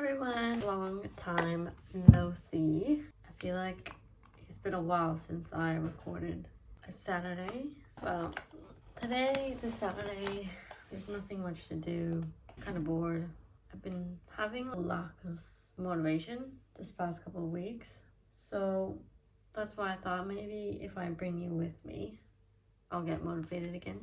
everyone, long time no see. I feel like it's been a while since I recorded a Saturday. Well, today it's a Saturday. There's nothing much to do. I'm kind of bored. I've been having a lack of motivation this past couple of weeks. So that's why I thought maybe if I bring you with me, I'll get motivated again.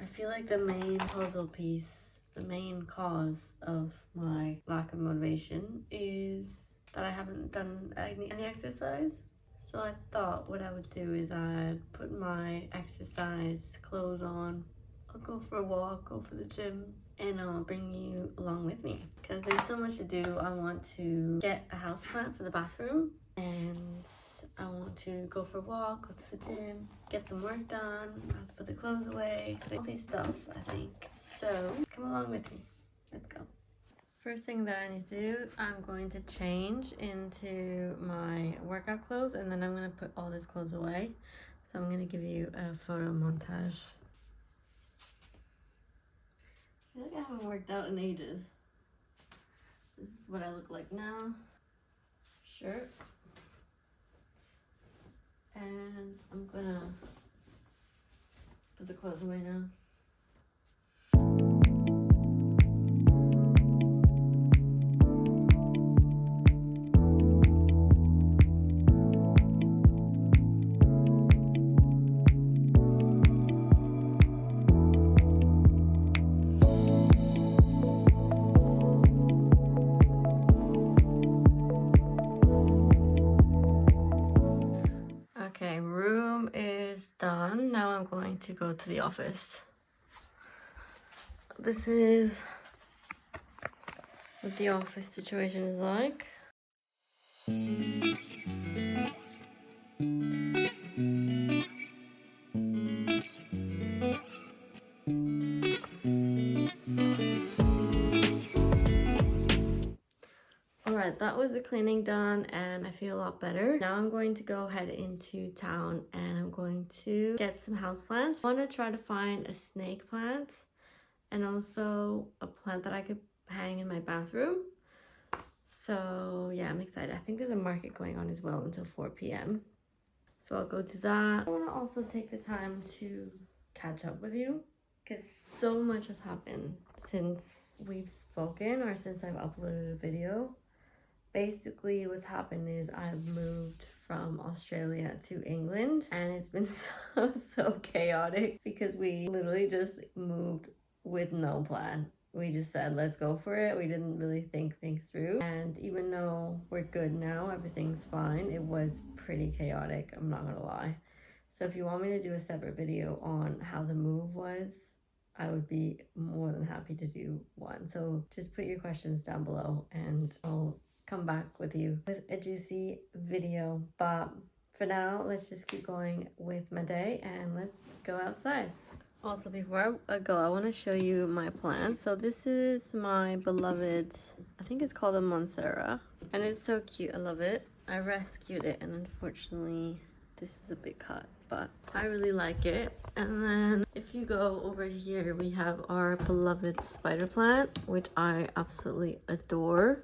I feel like the main puzzle piece, the main cause of my lack of motivation is that I haven't done any exercise. So I thought what I would do is I'd put my exercise clothes on, I'll go for a walk, go for the gym, and I'll bring you along with me. Because there's so much to do. I want to get a houseplant for the bathroom, and I want to go for a walk, go to the gym, get some work done, I have to put the clothes away, so all these stuff, I think. So come along with me, let's go. First thing that I need to do, I'm going to change into my workout clothes, and then I'm going to put all these clothes away. So I'm going to give you a photo montage. I feel like I haven't worked out in ages. This is what I look like now. Shirt. And I'm gonna put the clothes away now. Okay, room is done. Now I'm going to go to the office. This is what the office situation is like. Alright, that was the cleaning done and I feel a lot better. Now I'm going to go head into town and I'm going to get some houseplants. I want to try to find a snake plant and also a plant that I could hang in my bathroom. So yeah, I'm excited. I think there's a market going on as well until 4 p.m. So I'll go to that. I want to also take the time to catch up with you because so much has happened since we've spoken or since I've uploaded a video. Basically what's happened is I've moved from Australia to England and it's been so chaotic because we literally just moved with no plan. We just said let's go for it. We didn't really think things through, and even though we're good now, everything's fine, it was pretty chaotic, I'm not gonna lie. So if you want me to do a separate video on how the move was, I would be more than happy to do one. So just put your questions down below and I'll come back with you with a juicy video. But for now, let's just keep going with my day and let's go outside. Also, before I go, I want to show you my plant. So this is my beloved, I think it's called a Monstera, and it's so cute. I love it. I rescued it and unfortunately this is a big cut, but I really like it. And then if you go over here, we have our beloved spider plant, which I absolutely adore.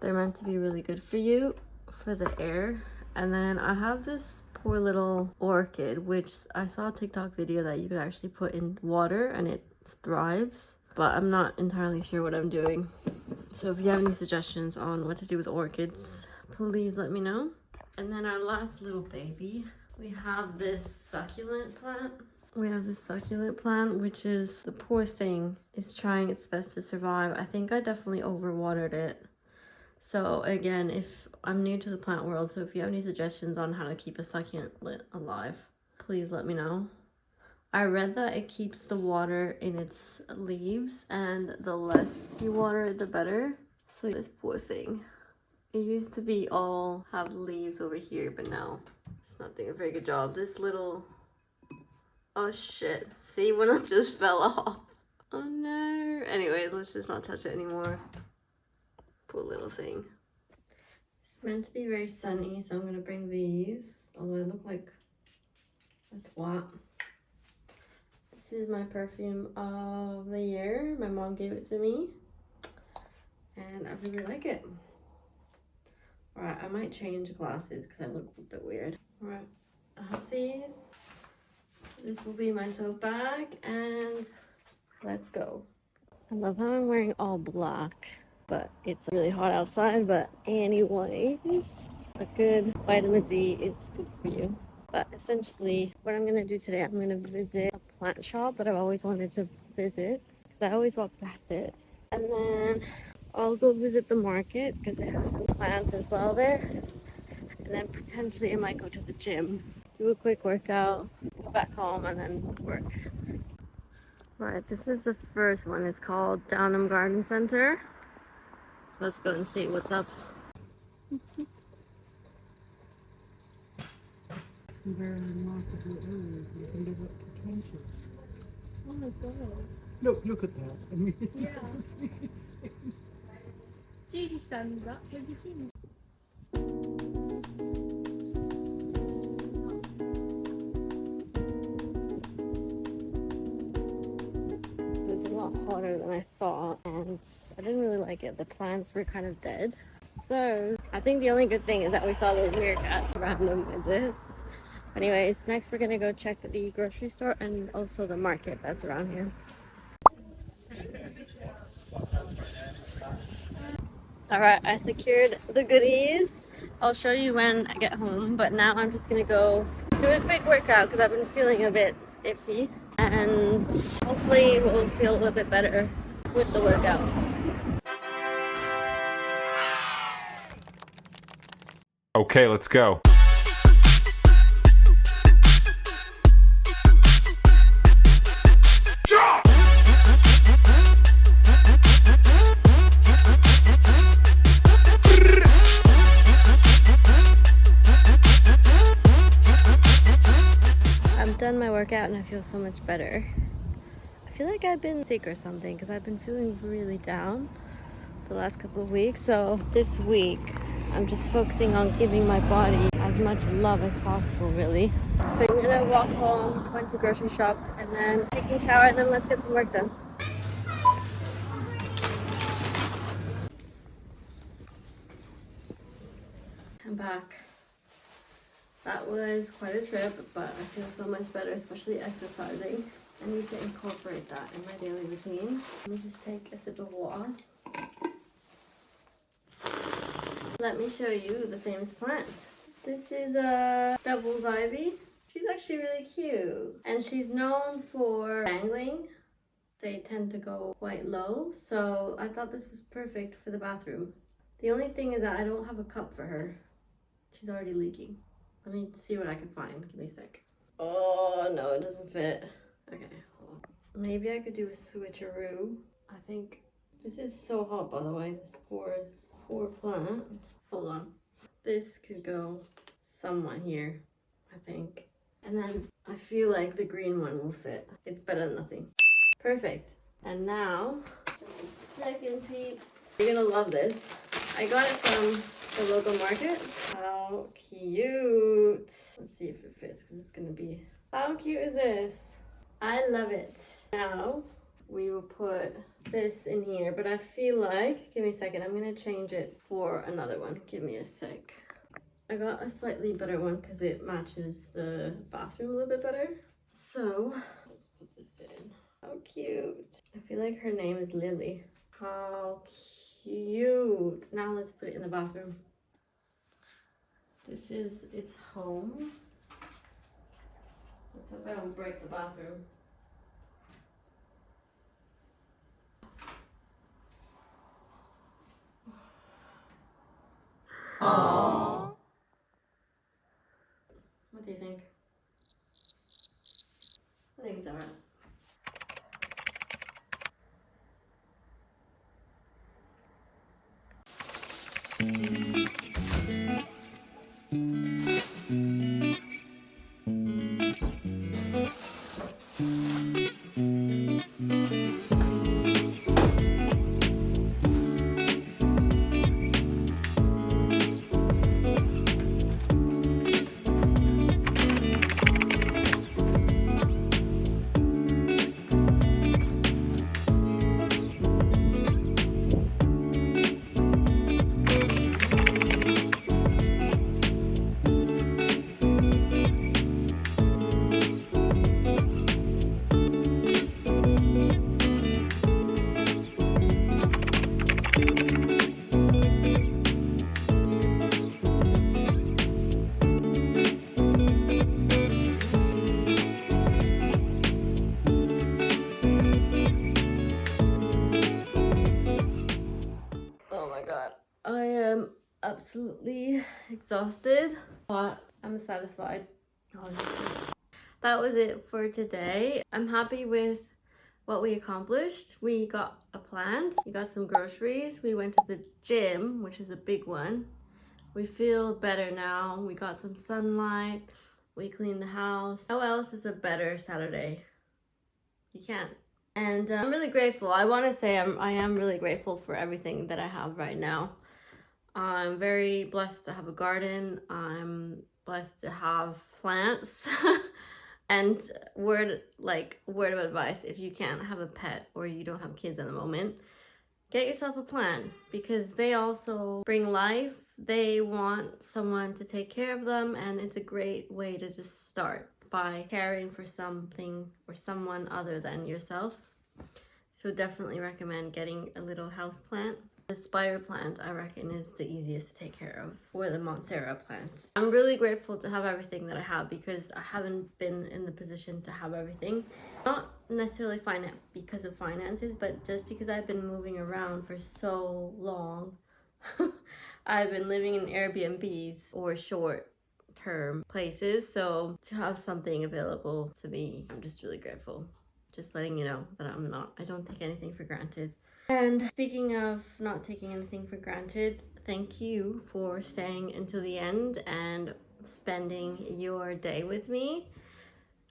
They're meant to be really good for you, for the air. And then I have this poor little orchid, which I saw a TikTok video that you could actually put in water and it thrives, but I'm not entirely sure what I'm doing. So if you have any suggestions on what to do with orchids, please let me know. And then our last little baby, we have this succulent plant. Which is, the poor thing is trying its best to survive. I think I definitely overwatered it. So again, if I'm new to the plant world, so if you have any suggestions on how to keep a succulent alive, please let me know. I read that it keeps the water in its leaves and the less you water it, the better. So this poor thing, it used to be all have leaves over here, but now it's not doing a very good job. This little, oh shit, see, one of just fell off. Oh no. Anyway, let's just not touch it anymore. Poor little thing. It's meant to be very sunny, so I'm gonna bring these, although I look like a twat. This is my perfume of the year. My mom gave it to me. and I really like it. Alright, I might change glasses because I look a bit weird. Alright, I have these. This will be my tote bag, and let's go. I love how I'm wearing all black, but it's really hot outside. But anyways, a good vitamin D is good for you. But essentially, what I'm gonna do today, I'm gonna visit a plant shop that I've always wanted to visit because I always walk past it. And then I'll go visit the market because they have plants as well there. And then potentially I might go to the gym, do a quick workout, go back home, and then work. Right, this is the first one. It's called Downham Garden Center. So let's go and see what's up. Very remarkable area. You can live up to 20. Oh my god. Look at that. I mean, Yeah. that's the sweetest thing. Gigi stands up. Have you seen this? It's a lot hotter than I thought, and I didn't really like it. The plants were kind of dead. So I think the only good thing is that we saw those meerkats random visit. Anyways, next we're gonna go check the grocery store and also the market that's around here. Alright, I secured the goodies. I'll show you when I get home, but now I'm just gonna go do a quick workout because I've been feeling a bit iffy, and hopefully we'll feel a little bit better with the workout. Okay, let's go. I've done my workout and I feel so much better. I feel like I've been sick or something because I've been feeling really down the last couple of weeks. So this week I'm just focusing on giving my body as much love as possible, really. So I'm gonna walk home, going to the grocery shop, and then taking a shower, and then let's get some work done. I'm back. That was quite a trip, but I feel so much better, especially exercising. I need to incorporate that in my daily routine. Let me just take a sip of water. Let me show you the famous plant. This is a devil's ivy. She's actually really cute. And she's known for dangling. They tend to go quite low, so I thought this was perfect for the bathroom. The only thing is that I don't have a cup for her. She's already leaking. Let me see what I can find. Give me a sec. Oh, no, it doesn't fit. Okay, hold on. Maybe I could do a switcheroo. I think this is so hot, by the way. This poor plant. Hold on. This could go somewhat here, I think. And then I feel like the green one will fit. It's better than nothing. Perfect. And now, the second peeps. You're gonna love this. I got it from the local market. How cute. Let's see if it fits, because it's gonna be... How cute is this? I love it. Now, we will put this in here, but I feel like... Give me a second, I'm gonna change it for another one. Give me a sec. I got a slightly better one because it matches the bathroom a little bit better. So, let's put this in. How cute. I feel like her name is Lily. How cute. Now let's put it in the bathroom. This is its home. Let's hope I don't break the bathroom. Aww. What do you think? I think it's alright. my god. I am absolutely exhausted, but I'm satisfied. Honestly. That was it for today. I'm happy with what we accomplished. We got a plant, we got some groceries, we went to the gym, which is a big one. We feel better now. We got some sunlight, we cleaned the house. How else is a better Saturday? You can't. And I'm really grateful. I want to say I am really grateful for everything that I have right now. I'm very blessed to have a garden. I'm blessed to have plants. And word of advice, if you can't have a pet or you don't have kids at the moment, get yourself a plant, because they also bring life. They want someone to take care of them, and it's a great way to just start by caring for something or someone other than yourself. So definitely recommend getting a little house plant. The spider plant, I reckon, is the easiest to take care of, or the Montserrat plant. I'm really grateful to have everything that I have, because I haven't been in the position to have everything. Not necessarily because of finances, but just because I've been moving around for so long. I've been living in Airbnbs or short-term places, so to have something available to me, I'm just really grateful. Just letting you know that I don't take anything for granted. And speaking of not taking anything for granted, thank you for staying until the end and spending your day with me.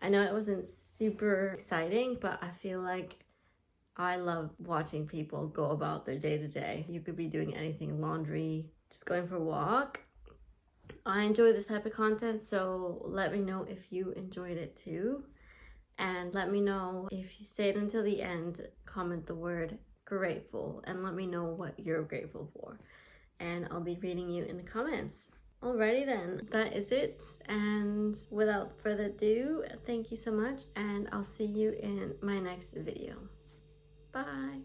I know it wasn't super exciting, but I feel like I love watching people go about their day to day. You could be doing anything, laundry, just going for a walk. I enjoy this type of content, so let me know if you enjoyed it too. And let me know if you stayed until the end. Comment the word grateful and let me know what you're grateful for, and I'll be reading you in the comments. Alrighty then, that is it, and without further ado, thank you so much, and I'll see you in my next video. Bye.